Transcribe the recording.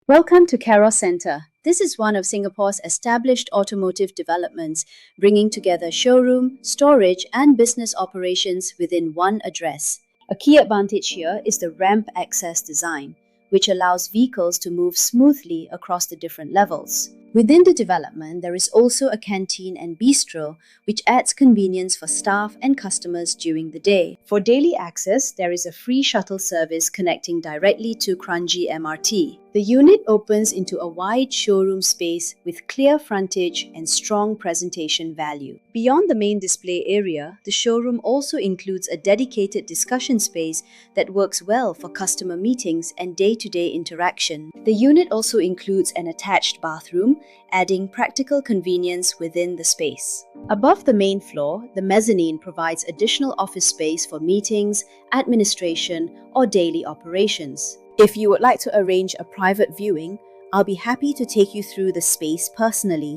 Welcome to Carros Centre. This is one of Singapore's established automotive developments, bringing together showroom, storage, and business operations within one address. A key advantage here is the ramp access design, which allows vehicles to move smoothly across the different levels. Within the development, there is also a canteen and bistro, which adds convenience for staff and customers during the day. For daily access, there is a free shuttle service connecting directly to Kranji MRT. The unit opens into a wide showroom space with clear frontage and strong presentation value. Beyond the main display area, the showroom also includes a dedicated discussion space that works well for customer meetings and day-to-day interaction. The unit also includes an attached bathroom, adding practical convenience within the space. Above the main floor, the mezzanine provides additional office space for meetings, administration, or daily operations. If you would like to arrange a private viewing, I'll be happy to take you through the space personally.